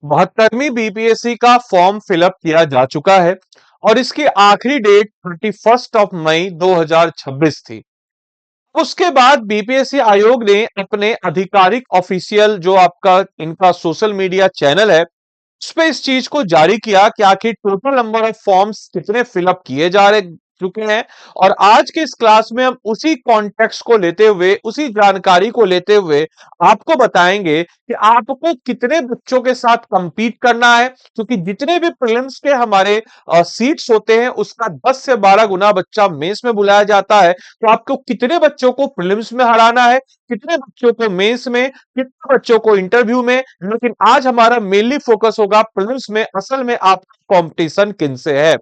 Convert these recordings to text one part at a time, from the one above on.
72वीं BPSC का form fill up किया जा चुका है और इसकी आखिरी डेट 31 मई 2026 थी। उसके बाद बीपीएससी आयोग ने अपने आधिकारिक ऑफिशियल जो आपका इनका सोशल मीडिया चैनल है उस पे इस चीज को जारी किया कि आखिर टोटल नंबर ऑफ फॉर्म्स कितने फिलअप किए जा रहे चुके हैं। और आज के इस क्लास में हम उसी कॉन्टेक्स्ट को लेते हुए उसी जानकारी को लेते हुए आपको बताएंगे कि आपको कितने बच्चों के साथ compete करना है, क्योंकि जितने भी प्रीलिम्स के हमारे सीट्स होते हैं उसका 10 से 12 गुना बच्चा मेंस में बुलाया जाता है। तो आपको कितने बच्चों को प्रीलिम्स में हराना है, कितने बच्चों को मेंस में, कितने बच्चों को इंटरव्यू में। लेकिन आज हमारा मेनली फोकस होगा प्रीलिम्स में असल में आपका कंपटीशन किनसे है।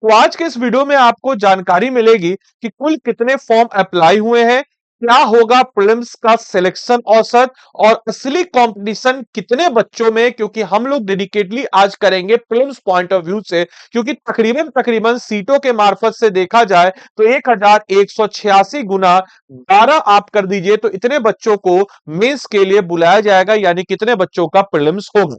तो आज के इस वीडियो में आपको जानकारी मिलेगी कि कुल कितने फॉर्म अप्लाई हुए हैं, क्या होगा प्रीलिम्स का सिलेक्शन औसत और असली कंपटीशन कितने बच्चों में, क्योंकि हम लोग डेडिकेटली आज करेंगे प्रीलिम्स पॉइंट ऑफ व्यू से। क्योंकि तकरीबन तकरीबन सीटों के मार्फत से देखा जाए तो 1186 गुना 12 आप कर दीजिए तो इतने बच्चों को मेंस के लिए बुलाया जाएगा, यानी कितने बच्चों का प्रीलिम्स होगा।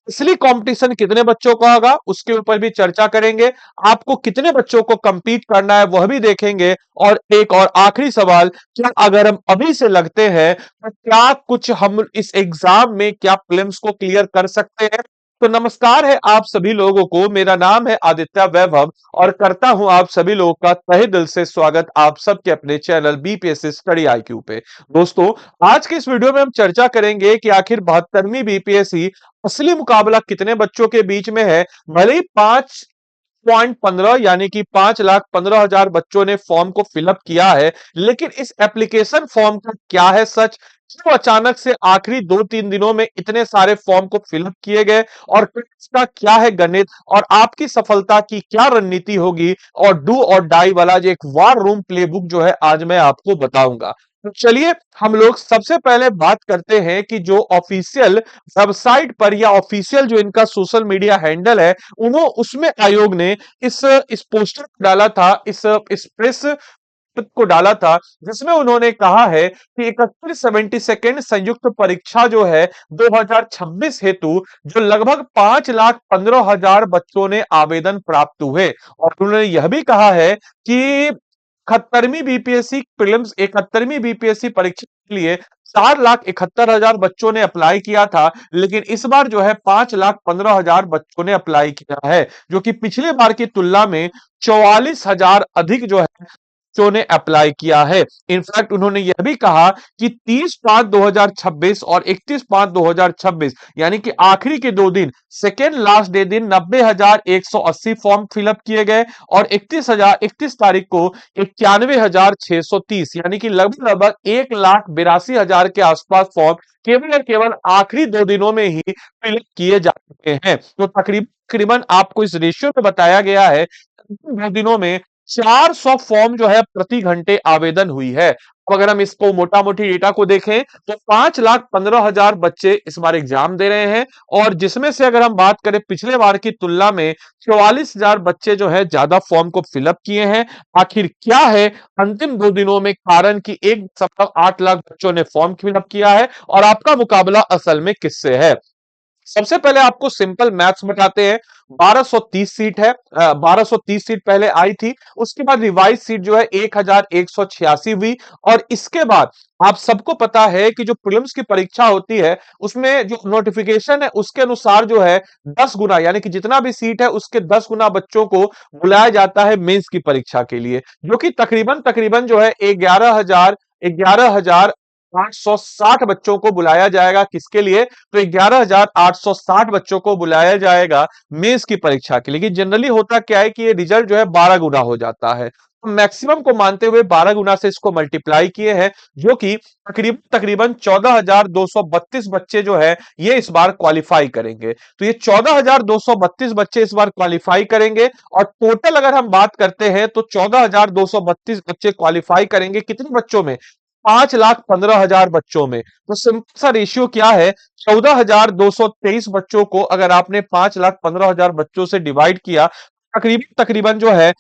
असली कंपटीशन कितने बच्चों का होगा उसके ऊपर भी चर्चा करेंगे। आपको कितने बच्चों को compete करना है वह भी देखेंगे। और एक और आखिरी सवाल, क्या अगर हम अभी से लगते हैं तो क्या कुछ हम इस एग्जाम में क्या प्रीलिम्स को क्लियर कर सकते हैं। तो नमस्कार है आप सभी लोगों को, मेरा नाम है आदित्य वैभव और करता हूं आप सभी लोगों का तहे दिल से स्वागत आप सबके अपने चैनल बीपीएससी स्टडी आईक्यू पे। दोस्तों, आज के इस वीडियो में हम चर्चा करेंगे कि आखिर 72वीं बीपीएससी असली मुकाबला कितने बच्चों के बीच में है। भले ही 5.15 यानी कि 5,15,000 बच्चों ने फॉर्म को फिलअप किया है, लेकिन इस एप्लीकेशन फॉर्म का क्या है सच, क्यों अचानक से आखिरी 2-3 दिनों में इतने सारे फॉर्म को फिलअप किए गए और फिर इसका क्या है गणित और आपकी सफलता की क्या रणनीति होगी। और डू और डाई वाला जो एक वार रूम प्लेबुक जो है आज मैं आपको बताऊंगा। तो चलिए हम लोग सबसे पहले बात करते हैं कि जो ऑफिशियल वेबसाइट पर या ऑफिशियल जो इनका सोशल मीडिया हैंडल है उन्होंने उसमें आयोग ने इस पोस्टर को डाला था, इस प्रेस को डाला था जिसमें उन्होंने कहा है कि 71 संयुक्त परीक्षा जो है 2026 हेतु जो लगभग 5,15,000 बच्चों ने आवेदन प्राप्त हुए। और उन्होंने यह भी कहा है कि 71वीं बीपीएससी प्रीलिम्स 71वीं बीपीएससी परीक्षा के लिए 4,71,000 बच्चों ने अप्लाई किया था, लेकिन इस बार जो है 5,15,000 बच्चों ने अप्लाई किया है, जो कि पिछले बार की तुलना में 44,000 अधिक जो है बच्चों ने अप्लाई किया है। इनफैक्ट उन्होंने यह भी कहा कि 30/5/2026 और 31/5/2026 यानी कि आखिरी के 2 दिन सेकेंड लास्ट डे दिन 90,180 फॉर्म फिलअप किए गए और 31 तारीख को 91,630 यानी कि लगभग लगभग 1,82,000 के आसपास फॉर्म केवल और केवल आखिरी 2 दिनों में ही फिलअप किए जा चुके हैं। तो तकरीबन तकरीबन आपको इस रेशियो में बताया गया है 2 दिनों में 400 फॉर्म जो है प्रति घंटे आवेदन हुई है। अब अगर हम इसको मोटा मोटी डेटा को देखें तो 5,15,000 बच्चे इस बार एग्जाम दे रहे हैं और जिसमें से अगर हम बात करें पिछले बार की तुलना में 44,000 बच्चे जो है ज्यादा फॉर्म को फिलअप किए हैं। आखिर क्या है अंतिम 2 दिनों में कारण कि 1.8 लाख बच्चों ने फॉर्म फिलअप किया है और आपका मुकाबला असल में किससे है। सबसे पहले आपको सिंपल मैथ्स बताते हैं। 1230 सीट है, 1230 सीट पहले आई थी, उसके बाद रिवाइज सीट जो है 1,186 हुई। और इसके बाद आप सबको पता है कि जो प्रीलिम्स की परीक्षा होती है उसमें जो नोटिफिकेशन है उसके अनुसार जो है 10 गुना यानी कि जितना भी सीट है उसके 10 गुना बच्चों को बुलाया जाता है मेंस की परीक्षा के लिए, जो कि तकरीबन तकरीबन जो है 11,860 बच्चों को बुलाया जाएगा। किसके लिए? तो 11,860 बच्चों को बुलाया जाएगा मेंस की परीक्षा के लिए। लेकिन जनरली होता क्या है कि ये रिजल्ट जो है 12 गुना हो जाता है, तो मैक्सिमम को मानते हुए 12 गुना से इसको मल्टीप्लाई किए हैं, जो कि तकरीबन तकरीबन 14,232 बच्चे जो है ये इस बार क्वालिफाई करेंगे। तो ये 14,232 बच्चे इस बार क्वालिफाई करेंगे और टोटल अगर हम बात करते हैं तो 14,232 बच्चे क्वालिफाई करेंगे कितने बच्चों में? 5,15,000 बच्चों में। तो सिंपल सा रेशियो क्या है, 14,223 बच्चों को अगर आपने 5,15,000 बच्चों से डिवाइड किया तकरीबन तकरीबन जो है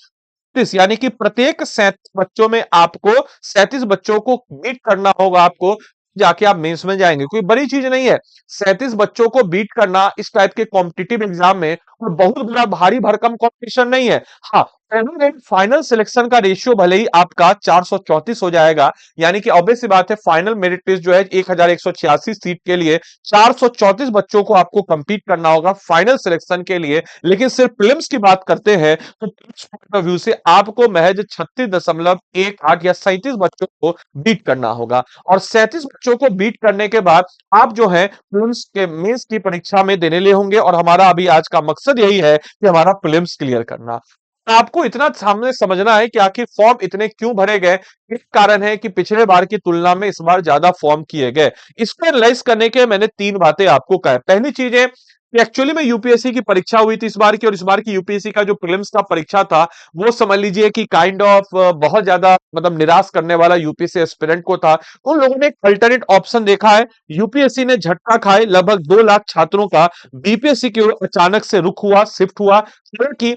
37 यानी कि प्रत्येक 37 बच्चों में आपको 37 बच्चों को मीट करना होगा आपको। जाके आप मेंस में जाएंगे, कोई बड़ी चीज नहीं है। 37 बच्चों को बीट करना इस टाइप के कॉम्पिटिटिव एग्जाम में कोई बहुत बड़ा भारी भरकम कॉम्पिटिशन नहीं है। हाँ, फाइनल सिलेक्शन का रेशियो भले ही आपका 434 हो जाएगा, यानी कि ऑब्वियस सी बात है फाइनल मेरिट लिस्ट जो है 1186 सीट के लिए 434 बच्चों को आपको कंपीट करना होगा फाइनल सिलेक्शन के लिए। लेकिन सिर्फ प्रीलिम्स की बात करते हैं तो पॉइंट ऑफ व्यू से आपको महज 36.18 या 37 बच्चों को बीट करना होगा। और 37 बच्चों को बीट करने के बाद आप जो है प्रीलिम्स के मेंस की परीक्षा में देने लिए होंगे। और हमारा अभी आज का मकसद यही है कि हमारा प्रीलिम्स क्लियर करना। आपको इतना सामने समझना है कि आखिर फॉर्म इतने क्यों भरे गए। एक कारण है कि पिछले बार की तुलना में इस बार ज्यादा फॉर्म किए गए। इसको एनालाइज करने के मैंने 3 बातें आपको कहा। पहली चीज है कि एक्चुअली में यूपीएससी की परीक्षा हुई थी इस बार की, और इस बार की यूपीएससी का जो प्रीलिम्स का परीक्षा था वो समझ लीजिए कि काइंड ऑफ बहुत ज्यादा मतलब निराश करने वाला यूपीएससी एस्पिरेंट को था। उन लोगों ने एक अल्टरनेट ऑप्शन देखा है। यूपीएससी ने झटका खाए लगभग 2 लाख छात्रों का बीपीएससी की ओर अचानक से रुख हुआ, शिफ्ट हुआ, क्योंकि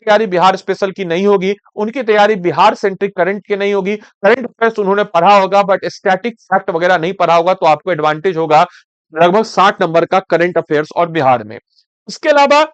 तैयारी बिहार स्पेशल की नहीं होगी, उनकी तैयारी बिहार सेंट्रिक करंट की नहीं होगी। करंट अफेयर्स उन्होंने पढ़ा होगा बट स्टैटिक फैक्ट वगैरह नहीं पढ़ा होगा, तो आपको एडवांटेज होगा लगभग 60 नंबर का करंट अफेयर्स और बिहार में। इसके अलावा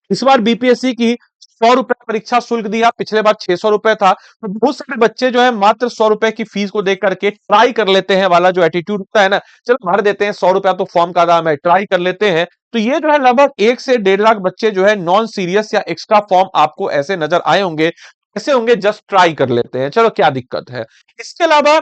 इस बार बीपीएससी की 100 रुपए परीक्षा शुल्क दिया, पिछले बार 600 रुपए था। तो बहुत सारे बच्चे जो है मात्र 100 रुपए की फीस को देख करके ट्राई कर लेते हैं वाला जो एटीट्यूड होता है ना, चलो भर देते हैं, 100 रुपया तो फॉर्म का दाम है, ट्राई कर लेते हैं। तो ये जो है लगभग 1 से 1.5 लाख बच्चे जो है नॉन सीरियस या एक्स्ट्रा फॉर्म आपको ऐसे नजर आए होंगे। ऐसे होंगे जस्ट ट्राई कर लेते हैं, चलो क्या दिक्कत है। इसके अलावा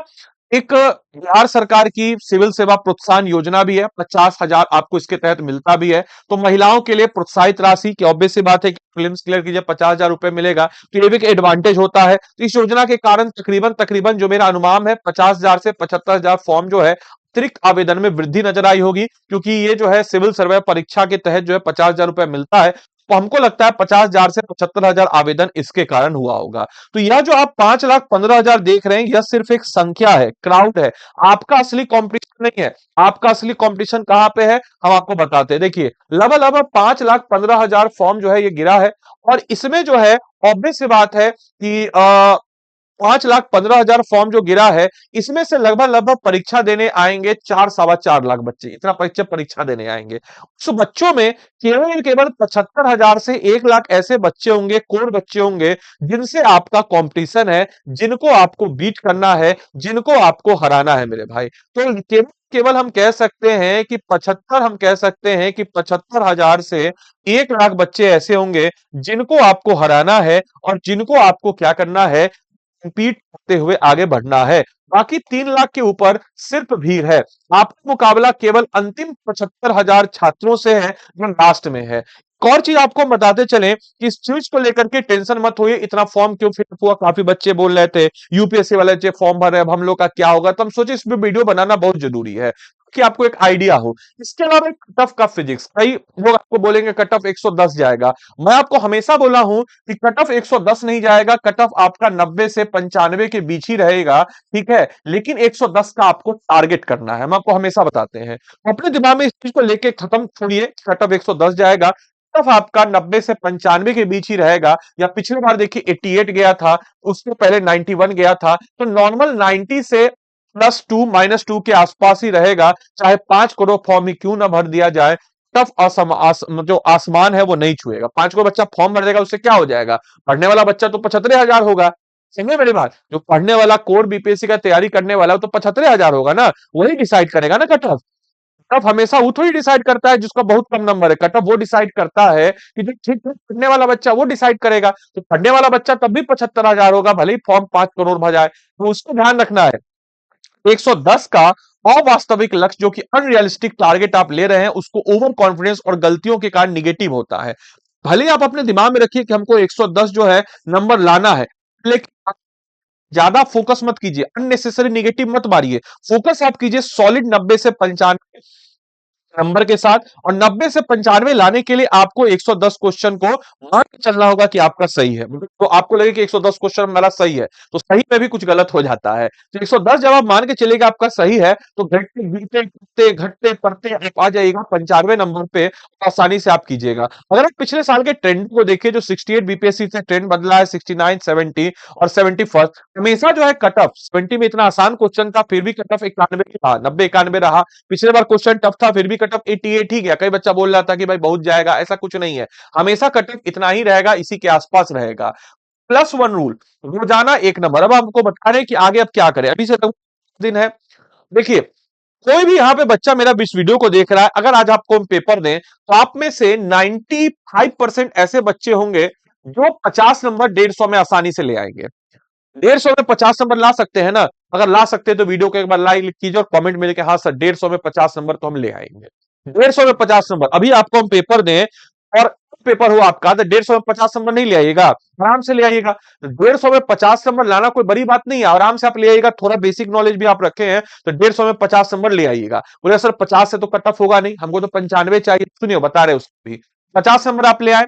एक बिहार सरकार की सिविल सेवा प्रोत्साहन योजना भी है, 50,000 आपको इसके तहत मिलता भी है। तो महिलाओं के लिए प्रोत्साहित राशि की ऑब्वियस सी बात है कि फिल्म्स क्लियर कीजिए 50,000 रुपए मिलेगा, तो ये भी एक एडवांटेज होता है। तो इस योजना के कारण तकरीबन तकरीबन जो मेरा अनुमान है 50,000 से 75,000 फॉर्म जो है अतिरिक्त आवेदन में वृद्धि नजर आई होगी, क्योंकि ये जो है सिविल सर्वे परीक्षा के तहत जो है 50,000 रुपए मिलता है। तो हमको लगता है 50,000 से 75,000 आवेदन इसके कारण हुआ होगा। तो यह जो आप 5,15,000 देख रहे हैं यह सिर्फ एक संख्या है, क्राउड है। आपका असली कंपटीशन नहीं है। आपका असली कंपटीशन कहां पे है हम आपको बताते हैं। देखिए लगभग 5,15,000 फॉर्म जो है ये गिरा है, और इसमें जो है ऑब्वियस सी बात है कि 5,15,000 फॉर्म जो गिरा है, इसमें से लगभग परीक्षा देने आएंगे 4-4.25 लाख बच्चे, इतना परीक्षा परीक्षा देने आएंगे। उस बच्चों में केवल 75,000 से 1 लाख ऐसे बच्चे होंगे, कोर बच्चे होंगे, जिनसे आपका कंपटीशन है, जिनको आपको बीट करना है, जिनको आपको हराना है मेरे भाई। तो केवल केवल हम कह सकते हैं कि 75,000 से 1 लाख बच्चे ऐसे होंगे जिनको आपको हराना है, और जिनको आपको क्या करना है, compete करते हुए आगे बढ़ना है। बाकी 3 लाख के ऊपर सिर्फ भीड़ है। आपका मुकाबला केवल अंतिम 75,000 छात्रों से है जो लास्ट में है। एक और चीज आपको हम बताते चले कि इस चीज को लेकर के टेंशन मत होइए, इतना फॉर्म क्यों फिलअप हुआ, काफी बच्चे बोल रहे थे यूपीएससी वाले जो फॉर्म भर रहे हैं अब हम लोग का क्या होगा। तो हम सोचे इस पे वीडियो बनाना बहुत जरूरी है कि आपको एक आइडिया हो। इसके अलावा एक कट ऑफ का फिजिक्स, कई लोग आपको बोलेंगे कट ऑफ 110 जाएगा। मैं आपको हमेशा बोला हूं कि कट ऑफ 110 नहीं जाएगा, कट ऑफ आपका 90 से 95 के बीच ही रहेगा, ठीक है। लेकिन 110 का आपको टारगेट करना है, हम आपको हमेशा बताते हैं। अपने दिमाग में इस चीज को लेके खत्म छोड़िए, कट ऑफ 110 जाएगा, कट ऑफ आपका 90 से 95 के बीच ही रहेगा। या पिछले बार देखिए 88 गया था, उसके पहले 91 गया था। तो नॉर्मल 90 से +2 -2 के आसपास ही रहेगा, चाहे 5 करोड़ फॉर्म ही क्यों ना भर दिया जाए। टफ जो आसमान है वो नहीं छुएगा। 5 करोड़ बच्चा फॉर्म भर देगा, उससे क्या हो जाएगा, पढ़ने वाला बच्चा तो 75,000 होगा। समझे मेरी बात, जो पढ़ने वाला कोर बीपीएससी का तैयारी करने वाला तो 75,000 होगा ना, वही डिसाइड करेगा ना कट ऑफ। कट ऑफ हमेशा वो थोड़ी डिसाइड करता है जिसका बहुत कम नंबर है, कट ऑफ वो डिसाइड करता है कि जो ठीक ठीक पढ़ने वाला बच्चा वो डिसाइड करेगा। तो पढ़ने वाला बच्चा तब भी 75,000 होगा, भले ही फॉर्म 5 करोड़ भर जाए। तो उसको ध्यान रखना है। 110 का अवास्तविक लक्ष्य जो कि अनरियलिस्टिक टारगेट आप ले रहे हैं, उसको ओवर कॉन्फिडेंस और गलतियों के कारण निगेटिव होता है। भले ही आप अपने दिमाग में रखिए कि हमको 110 जो है नंबर लाना है, लेकिन ज्यादा फोकस मत कीजिए, अननेसेसरी निगेटिव मत मारिए। फोकस आप कीजिए सॉलिड 90 से 95, नंबर के साथ। और 90 से 95 लाने के लिए आपको 110 क्वेश्चन को मान के चलना होगा कि आपका सही है। तो आपको लगे कि 110 क्वेश्चन मेरा सही है, तो सही में भी कुछ गलत हो जाता है। तो 110 जब आप मान के चलेगा आपका सही है, तो घटते गिरते घटते घटते पढ़ते आप आ जाएगा 95 नंबर पे, आसानी से आप कीजिएगा। अगर आप पिछले साल के ट्रेंड को देखिए, जो 68 बीपीएससी से ट्रेंड बदला है, 69, 70 और 71, हमेशा जो है कट ऑफ 70 में इतना आसान क्वेश्चन था, फिर भी कट ऑफ 91 रहा, 90 91 रहा। पिछले बार क्वेश्चन टफ था, फिर भी कट ऑफ 88 ही गया। कई बच्चा बोल रहा था कि भाई बहुत जाएगा, ऐसा कुछ नहीं है, हमेशा कट ऑफ इतना ही रहेगा, इसी के आसपास रहेगा। +1 रूल, रोजाना 1 नंबर। अब आपको बता रहे हैं कि आगे अब क्या करें, अभी से तो दिन है। देखिए, कोई भी यहाँ पे बच्चा मेरा इस वीडियो को देख रहा है, अगर आज आपको हम पेपर दें, तो आप में से 95% ऐसे बच्चे होंगे जो 50 नंबर 150 में आसानी से ले आएंगे। 150 में 50 नंबर ला सकते हैं ना? अगर ला सकते हैं तो वीडियो को एक बार लाइक कीजिए और कमेंट में लिखे हाँ सर 150 में 50 नंबर तो हम ले आएंगे। 150 में 50 नंबर, अभी आपको हम पेपर दें और पेपर हो आपका, तो 150 में 50 नंबर नहीं ले आइएगा, आराम से ले आइएगा। 150 में 50 नंबर लाना कोई बड़ी बात नहीं है, आराम से आप ले आइएगा। थोड़ा बेसिक नॉलेज भी आप रखे हैं तो 150 में 50 नंबर ले आइएगा। बोले सर 50 से तो कट ऑफ होगा नहीं, हमको तो 95 चाहिए। सुनिए बता रहे उसको भी, 50 नंबर आप ले आए,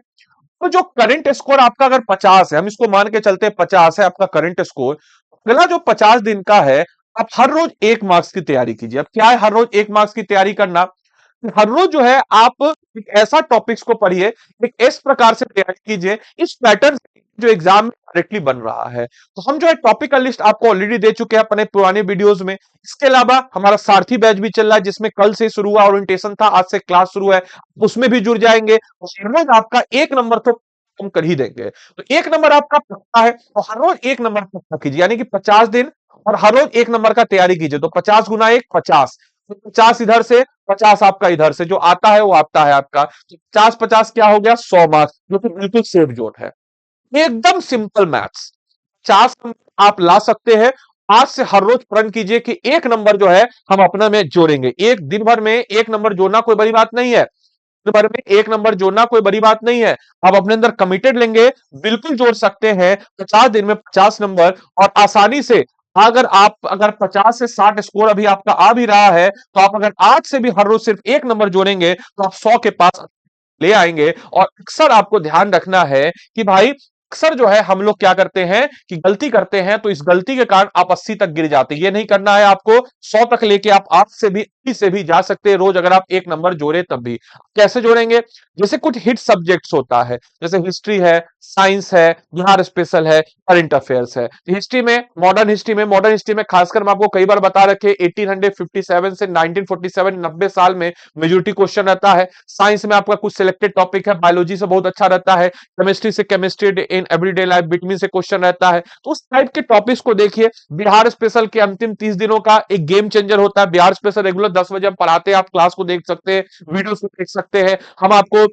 तो जो करंट स्कोर आपका अगर 50 है, हम इसको मान के चलते हैं 50 है आपका करंट स्कोर, अगला जो 50 दिन का है, आप हर रोज 1 मार्क्स की तैयारी कीजिए। अब क्या है हर रोज 1 मार्क्स की तैयारी करना? हर रोज जो है आप एक ऐसा टॉपिक्स को पढ़िए, एक इस प्रकार से तैयारी कीजिए, इस पैटर्न से जो एग्जाम में डायरेक्टली बन रहा है। तो हम जो है टॉपिक का लिस्ट आपको ऑलरेडी दे चुके हैं अपने पुराने वीडियोस में। इसके अलावा हमारा सारथी बैच भी चल रहा है, जिसमें कल से शुरू हुआ, ओरिएंटेशन था, आज से क्लास शुरू है, उसमें भी जुड़ जाएंगे। तो हर रोज आपका 1 नंबर तो हम कर ही देंगे। तो 1 नंबर आपका पक्का है, तो हर रोज 1 नंबर पक्का कीजिए, यानी कि 50 दिन और हर रोज 1 नंबर का तैयारी कीजिए। तो 50 गुना 1 50, 50 इधर से 50 आपका इधर से, जो आता है वो आता है आपका। तो 50 50 क्या हो गया, 100 मार्क्स, जो कि बिल्कुल सेफ जोन है। एकदम सिंपल मैथ्स, 50 नंबर आप ला सकते हैं। आज से हर रोज प्रण कीजिए कि 1 नंबर जो है हम अपने में जोड़ेंगे। एक दिन भर में 1 नंबर जोड़ना कोई बड़ी बात नहीं है, दिन भर में 1 नंबर जोड़ना कोई बड़ी बात नहीं है। आप अपने अंदर कमिटेड लेंगे, बिल्कुल जोड़ सकते हैं 50 दिन में 50 नंबर। और आसानी से अगर 50 से 60 स्कोर अभी आपका आ भी रहा है, तो आप अगर आज से भी हर रोज सिर्फ 1 नंबर जोड़ेंगे, तो आप 100 के पास ले आएंगे। और अक्सर आपको ध्यान रखना है कि भाई, अक्सर जो है हम लोग क्या करते हैं कि गलती करते हैं, तो इस गलती के कारण आप 80 तक गिर जाते हैं। ये नहीं करना है आपको, 100 तक लेके आप आज से भी 80 से भी जा सकते हैं रोज, अगर आप 1 नंबर जोड़े तब भी। कैसे जोड़ेंगे? जैसे कुछ हिट सब्जेक्ट्स होता है, जैसे हिस्ट्री है, साइंस है, बिहार स्पेशल है, करंट अफेयर्स है। मॉडर्न हिस्ट्री में खासकर मैं आपको कई बार बता रखे, 1857 से 1947 90 साल में मेजोरिटी क्वेश्चन रहता है। साइंस में आपका कुछ सिलेक्टेड टॉपिक है, बायोलॉजी से बहुत अच्छा रहता है, केमिस्ट्री से chemistry in everyday life, vitamin से क्वेश्चन रहता है। तो उस टाइप के टॉपिक्स को देखिए। बिहार स्पेशल के अंतिम 30 दिनों का एक गेम चेंजर होता है। बिहार स्पेशल रेगुलर 10 बजे हम पढ़ाते हैं, आप क्लास को देख सकते हैं, वीडियो को देख सकते हैं। हम आपको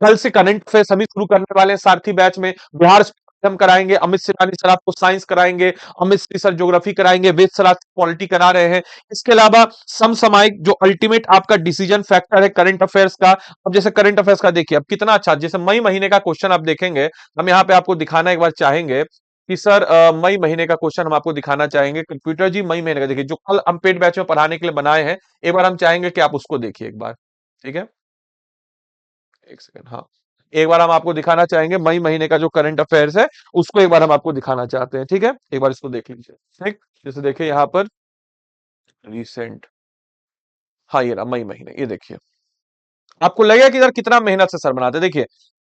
कल से करंट अफेयर्स सभी शुरू करने वाले हैं सारथी बैच में। बिहार हम कराएंगे, अमित सिरानी सर आपको साइंस कराएंगे, अमित सिंह सर ज्योग्राफी कराएंगे, वेद सर आपको पॉलिटी करा रहे हैं। इसके अलावा समसामयिक जो अल्टीमेट आपका डिसीजन फैक्टर है करंट अफेयर्स का। अब जैसे करंट अफेयर्स का देखिए, अब कितना अच्छा, जैसे मई महीने का क्वेश्चन आप देखेंगे, हम यहाँ पे आपको दिखाना एक बार चाहेंगे कि सर मई महीने का क्वेश्चन हम आपको दिखाना चाहेंगे। कंप्यूटर जी मई महीने का देखिए, जो कल हम पेड बैच में पढ़ाने के लिए बनाए हैं, एक बार हम चाहेंगे कि आप उसको देखिए एक बार। ठीक है, एक सेकंड, हाँ, एक बार हम आपको दिखाना चाहेंगे मई महीने का जो करंट अफेयर्स है, उसको एक बार हम आपको दिखाना चाहते हैं। ठीक है, एक बार इसको देख लीजिए। ठीक, जैसे देखिए यहाँ पर रिसेंट, हाँ ये रहा मई महीने, ये देखिए। आपको लगेगा कि यार कितना मेहनत से सर बनाते हैं।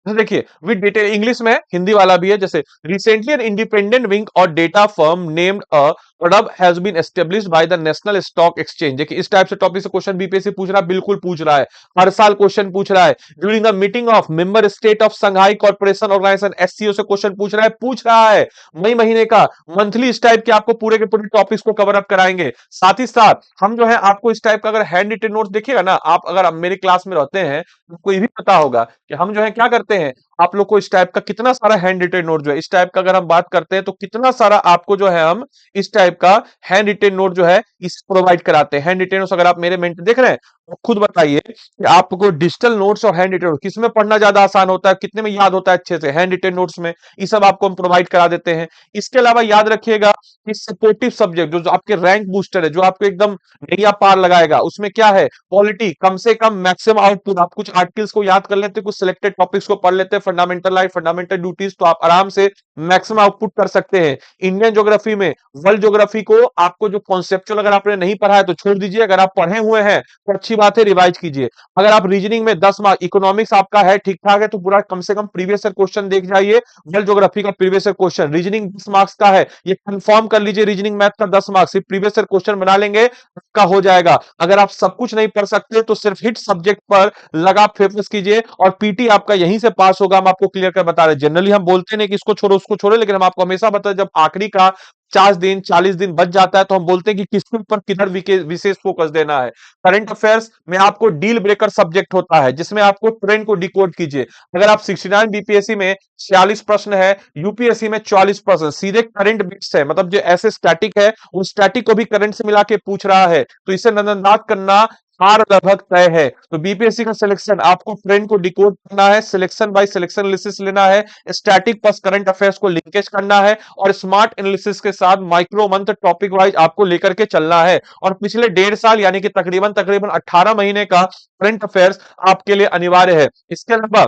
देखिए विद डिटेल इंग्लिश में है, हिंदी वाला भी है। जैसे रिसेंटली एन इंडिपेंडेंट विंग और data firm named a product has been established by the National Stock Exchange. देखिए इस टाइप से टॉपिक से क्वेश्चन बीपीएससी पूछ रहा है, बिल्कुल पूछ रहा है, हर साल क्वेश्चन पूछ रहा है। During the meeting of member state of Shanghai Corporation Organisation SCO से क्वेश्चन पूछ रहा है मई महीने का। मंथली इस टाइप के आपको पूरे के पूरे टॉपिक्स को कवर अप कराएंगे। साथ ही साथ हम जो है आपको इस टाइप का अगर हैंड रिटन नोट्स देखिएगा ना, आप अगर मेरे क्लास में रहते हैं, आपको ये भी पता होगा कि हम जो है क्या करते हैं, आप लोग को इस टाइप का कितना सारा हैंड रिटेन नोट जो है, इस टाइप का अगर हम बात करते हैं तो कितना सारा आपको जो है हम इस टाइप का हैंड रिटेन नोट जो है इस प्रोवाइड कराते हैं। हैंड रिटेन नोट्स अगर आप मेरे मेंट देख रहे हैं तो खुद बताइए कि आपको डिजिटल नोट्स और हैंड रिटेन नोट किसमें पढ़ना ज्यादा आसान होता है, कितने में याद होता है अच्छे से, हैंड रिटेन नोट्स में। ये सब आपको हम प्रोवाइड करा देते हैं। इसके अलावा याद रखिएगा कि सपोर्टिव सब्जेक्ट जो आपके रैंक बूस्टर है, जो आपको एकदम नैया पार लगाएगा, उसमें क्या है, पॉलिटी कम से कम मैक्सिमम आउटपुट। आप कुछ आर्टिकल्स को याद कर लेते हैं, कुछ सिलेक्टेड टॉपिक्स को पढ़ लेते हैं, फंडामेंटल लाइफ, फंडामेंटल ड्यूटीज, तो आप आराम से मैक्सिमम आउटपुट कर सकते हैं। इंडियन ज्योग्राफी में वर्ल्ड ज्योग्राफी को आपको जो कॉन्सेप्चुअल अगर आपने नहीं पढ़ा है तो छोड़ दीजिए, अगर आप पढ़े हुए हैं तो अच्छी बात है, रिवाइज कीजिए। अगर आप रीजनिंग में 10 मार्क्स, इकोनॉमिक्स आपका है ठीक ठाक है, तो पूरा कम से कम प्रीवियस ईयर क्वेश्चन देख जाइए। वर्ल्ड ज्योग्राफी का previous year question, reasoning 10 marks का है, ये कंफर्म कर लीजिए। रीजनिंग मैथ का 10 मार्क्स सिर्फ प्रीवियस ईयर क्वेश्चन बना लेंगे का हो जाएगा। अगर आप सब कुछ नहीं पढ़ सकते तो सिर्फ हिट सब्जेक्ट पर लगा फोकस कीजिए और पीटी आपका यहीं से पास होगा। हम आपको क्लियर कर बता रहे हैं। जनरली हम बोलते नहीं कि इसको छोड़ो उसको छोड़ो, लेकिन हम आपको हमेशा बता, जब आखिरी का 50 दिन 40 दिन बच जाता है तो हम बोलते हैं कि किसके ऊपर किधर विशेष फोकस देना है। करंट अफेयर्स में आपको डील ब्रेकर सब्जेक्ट होता है, जिसमें आपको ट्रेंड को डिकोड कीजिए। अगर आप 69 बीपीएससी में 46 प्रश्न है, यूपीएससी में 44 प्रश्न सीधे करंट बेस्ड है, मतलब जो ऐसे स्टैटिक है उस स्टैटिक को भी करंट से मिला के पूछ रहा है, तो इसे नजरअंदाज करना हार लगभग तय है। तो बीपीएससी का सिलेक्शन आपको ट्रेंड को डिकोड करना है, सिलेक्शन बाय सिलेक्शन एनालिसिस लेना है, स्टैटिक प्लस करंट अफेयर्स को लिंकेज करना है और स्मार्ट एनालिसिस के साथ माइक्रो मंथ टॉपिक वाइज आपको लेकर के चलना है। और पिछले 1.5 साल यानी कि तकरीबन तकरीबन 18 महीने का करंट अफेयर्स आपके लिए अनिवार्य है। इसके अलावा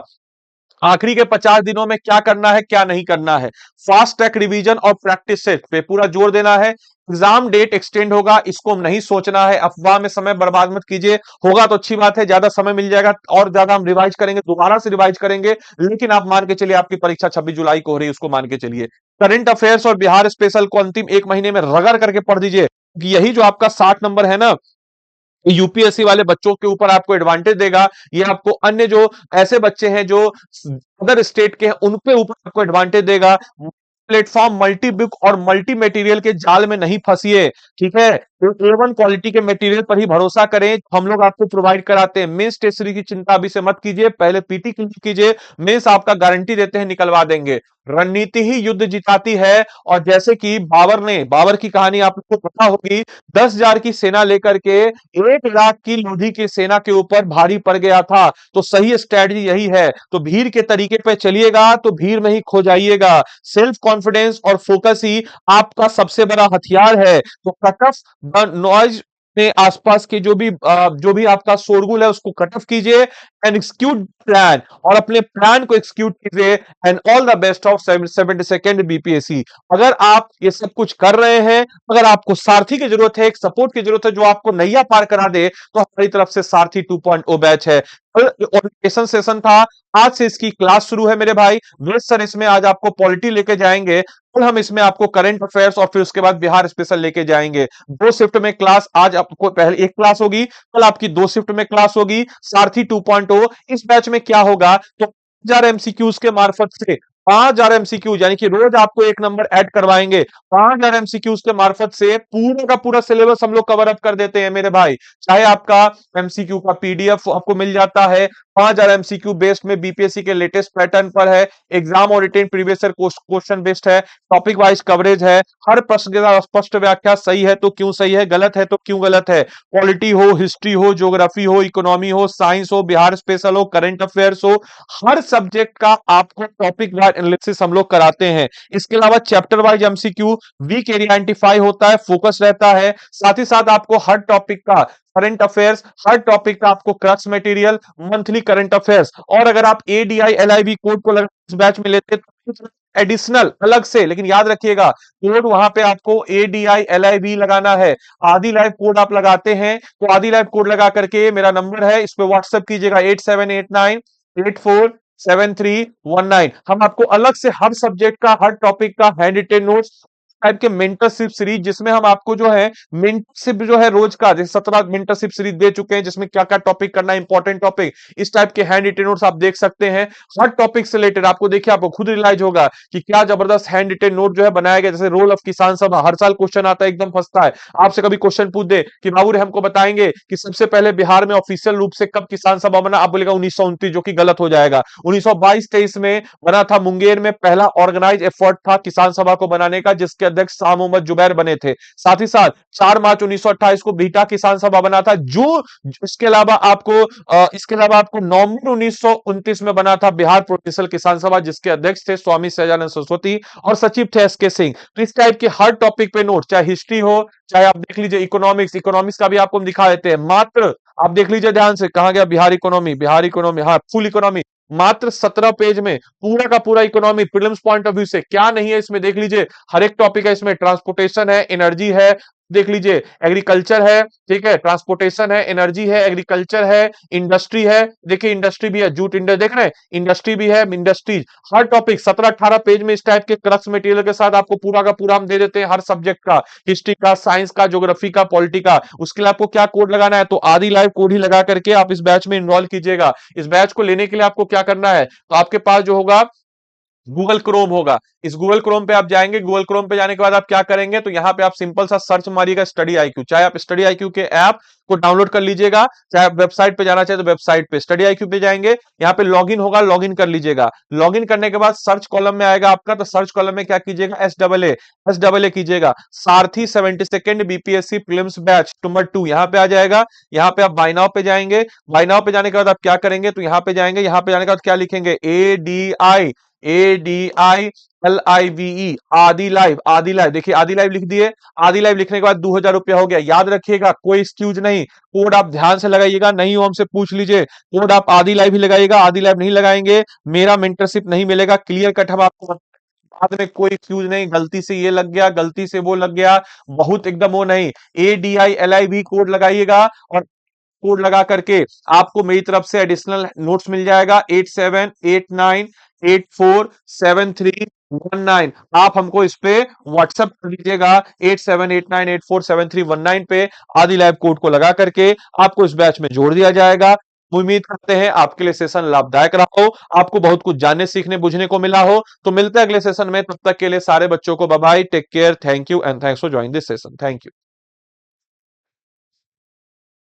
आखिरी के 50 दिनों में क्या करना है क्या नहीं करना है, फास्ट ट्रैक रिवीजन और प्रैक्टिस सेट पे पूरा जोर देना है। एग्जाम डेट एक्सटेंड होगा, इसको नहीं सोचना है, अफवाह में समय बर्बाद मत कीजिए। होगा तो अच्छी बात है, ज्यादा समय मिल जाएगा और ज्यादा हम रिवाइज करेंगे, दोबारा से रिवाइज करेंगे, लेकिन आप मान के चलिए आपकी परीक्षा 26 जुलाई को हो रही है, उसको मान के चलिए। करंट अफेयर्स और बिहार स्पेशल को अंतिम 1 महीने में रगड़ करके पढ़ दीजिए, कि यही जो आपका 60 नंबर है ना, यूपीएससी वाले बच्चों के ऊपर आपको एडवांटेज देगा। ये आपको अन्य जो ऐसे बच्चे हैं जो अदर स्टेट के हैं उनके ऊपर आपको एडवांटेज देगा। प्लेटफॉर्म मल्टी बुक और मल्टी मटेरियल के जाल में नहीं फंसिए, ठीक है। तो A1 क्वालिटी के मटेरियल पर ही भरोसा करें, हम लोग आपको प्रोवाइड कराते हैं। मेंस टेस्ट सीरीज की चिंता अभी से मत कीजिए, पहले पीटी कीजिए, मेंस आपका गारंटी देते हैं निकलवा देंगे। रणनीति ही युद्ध जिताती है, और जैसे कि बाबर की कहानी आपको पता होगी, 10,000 की सेना लेकर के 1 लाख की लोधी की सेना के ऊपर भारी पड़ गया था। तो सही स्ट्रेटजी यही है, तो भीड़ के तरीके पे चलिएगा तो भीड़ में ही खो जाइएगा। सेल्फ कॉन्फिडेंस और फोकस ही आपका सबसे बड़ा हथियार है। तो कट ऑफ नॉइज ने आसपास के जो भी आपका शोरगुल है उसको कट ऑफ कीजिए एंड एक्सिक्यूट प्लान, और अपने प्लान को एक्सिक्यूट कीजिए। And all the best of 72nd BPSC. अगर आप ये सब कुछ कर रहे हैं, अगर आपको सारथी की जरूरत है, एक सपोर्ट की जरूरत है जो आपको नैया पार करा दे, तो हमारी तरफ से सारथी 2.0 बैच है। कल ओरिएंटेशन सेशन था, आज से इसकी क्लास शुरू है मेरे भाई। वेद सर इसमें आज आपको पॉलिटी लेके जाएंगे, कल हम इसमें आपको करंट अफेयर्स और फिर उसके बाद बिहार स्पेशल लेके जाएंगे। 2 शिफ्ट में क्लास, आज आपको पहले एक क्लास होगी, कल आपकी 2 शिफ्ट में क्लास होगी। सारथी 2.0 इस बैच में क्या होगा, तो 5,000 MCQs के मार्फत से 5,000 MCQ यानी कि रोज आपको 1 नंबर ऐड करवाएंगे। 5,000 MCQs के मार्फत से पूरा का पूरा सिलेबस हम लोग कवर अप कर देते हैं मेरे भाई। चाहे आपका एमसीक्यू का पीडीएफ आपको मिल जाता है, 5,000 MCQ बेस्ड में बीपीएससी के लेटेस्ट पैटर्न पर है, एग्जाम और written previous year question based है, टॉपिक वाइज कवरेज है, हर प्रश्न के साथ स्पष्ट व्याख्या, सही है तो क्यों सही है, गलत है तो क्यों गलत है। पॉलिटी हो, हिस्ट्री हो, ज्योग्राफी हो, इकोनॉमी हो, साइंस हो, बिहार स्पेशल हो, करंट अफेयर्स हो, हर सब्जेक्ट का आपको टॉपिक वाइज एनालिसिस हम लोग कराते हैं। इसके अलावा chapter wise MCQ, week area identify होता है, फोकस रहता है। साथ ही साथ आपको हर टॉपिक का करंट अफेयर्स, हर टॉपिक का आपको crux material, monthly current affairs, और अगर आप एडीआई एलआईबी कोड को इस बैच में लेते तो एडिशनल अलग से, लेकिन याद रखिएगा कोड वहां पे आपको एडीआई एलआईबी लगाना है। आदि लाइव कोड आप लगाते हैं तो आदि लाइव कोड लगा करके मेरा नंबर है इस पे व्हाट्सएप कीजिएगा 8789847319। हम आपको अलग से हर सब्जेक्ट का, हर टॉपिक का हैंड रिटेन नोट्स टाइप के मेंटरशिप सीरीज, जिसमें हम आपको जो है मेंटरशिप जो है रोज का, जैसे 17 मेंटरशिप सीरीज दे चुके हैं, जिसमें क्या क्या टॉपिक करना है, इंपॉर्टेंट टॉपिक, इस टाइप के हैंड रिटेन नोट्स आप देख सकते हैं। हर टॉपिक से रिलेटेड आपको देखिए, आपको खुद रियलाइज होगा कि क्या जबरदस्त हैंड रिटेन नोट जो है बनाया गया। जैसे रोल ऑफ किसान सभा, हर साल क्वेश्चन आता है, एकदम फंसता है। आपसे कभी क्वेश्चन पूछ दे कि बाबू रे हमको बताएंगे कि सबसे पहले बिहार में ऑफिशियल रूप से कब किसान सभा बना, आप बोलेगा 1929, जो कि गलत हो जाएगा। 1922-23 में बना था। मुंगेर में पहला ऑर्गेनाइज एफर्ट था किसान सभा को बनाने का, जिसके अध्यक्ष शाह मोहम्मद जुबैर बने थे। साथ ही साथ 4 मार्च 1928 को बीटा किसान सभा बना था। जो इसके अलावा आपको नवंबर 1929 में बना था बिहार प्रोविंशियल किसान सभा, जिसके अध्यक्ष थे स्वामी सहजानंद सरस्वती और सचिव थे एस के सिंह। तो इस टाइप के हर टॉपिक पे नोट, चाहे हिस्ट्री हो, चाहे आप देख लीजिए इकोनॉमिक्स, इकोनॉमिक्स का भी आपको हम दिखा देते हैं। मात्र आप देख लीजिए ध्यान से, कहा गया बिहार इकोनॉमी, बिहार इकोनॉमी, हाँ फुल इकोनॉमी, मात्र 17 पेज में पूरा का पूरा economy prelims point of view से। क्या नहीं है इसमें देख लीजिए, हर एक टॉपिक है इसमें। ट्रांसपोर्टेशन है, एनर्जी है, देख लीजिए एग्रीकल्चर है, ठीक है, ट्रांसपोर्टेशन है, एनर्जी है, एग्रीकल्चर है, इंडस्ट्री है, देखिए इंडस्ट्री भी है, जूट इंडस्ट्री देख रहे हैं, इंडस्ट्री भी है, इंडस्ट्रीज। हर टॉपिक 17-18 पेज में इस टाइप के क्रक्स मटेरियल के साथ आपको पूरा का पूरा हम दे देते हैं, हर सब्जेक्ट का, हिस्ट्री का, साइंस का, ज्योग्राफी का, पॉलिटी का। उसके लिए आपको क्या कोड लगाना है, तो आदि लाइव कोड ही लगा करके आप इस बैच में इनरोल कीजिएगा। इस बैच को लेने के लिए आपको क्या करना है, तो आपके पास जो होगा गूगल क्रोम होगा। इस गूगल क्रोम पे आप जाएंगे, गूगल क्रोम पे जाने के बाद आप क्या करेंगे, तो यहां पे आप सिंपल सा सर्च मारिएगा स्टडी आईक्यू। चाहे आप स्टडी आईक्यू के ऐप को डाउनलोड कर लीजिएगा, चाहे आप वेबसाइट पे जाना चाहे तो वेबसाइट पे स्टडी आईक्यू पे जाएंगे, यहाँ पे लॉगिन होगा, लॉगिन कर लीजिएगा। लॉगिन करने के बाद सर्च कॉलम में आएगा आपका, तो सर्च कॉलम में क्या कीजिएगा, एस डबल ए कीजिएगा, सारथी 72nd BPSC prelims batch number 2, यहाँ पे आ जाएगा। यहाँ पे आप बाय नाउ पे जाएंगे, बाय नाउ पे जाने के बाद आप क्या करेंगे, तो यहाँ पे जाएंगे, यहाँ पे जाने के बाद क्या लिखेंगे, ADI LIVE, आदि लाइव, आदि लाइव, देखिए आदि लाइव लिख दिए। आदि लाइव लिखने के बाद 2000 रुपया हो गया। याद रखिएगा, कोई एक्सक्यूज नहीं, कोड आप ध्यान से लगाइएगा, नहीं हो हमसे पूछ लीजिए, कोड आप आदि लाइव ही लगाइएगा। आदि लाइव नहीं लगाएंगे मेरा मेंटरशिप नहीं मिलेगा, क्लियर कट हम आपको बाद में कोई एक्सक्यूज नहीं, गलती से ये लग गया, गलती से वो लग गया, बहुत एकदम वो नहीं। ADI LIV कोड लगाइएगा, और कोड लगा करके आपको मेरी तरफ से एडिशनल नोट्स मिल जाएगा। 8789847319, आप हमको इस पे व्हाट्सएप कर दीजिएगा, 8789847319 पे आदि लैब कोड को लगा करके आपको इस बैच में जोड़ दिया जाएगा। उम्मीद करते हैं आपके लिए सेशन लाभदायक रहा हो, आपको बहुत कुछ जानने सीखने बुझने को मिला हो। तो मिलते हैं अगले सेशन में, तब तक के लिए सारे बच्चों को bye bye, take care, thank you and thanks for joining this session, thank you.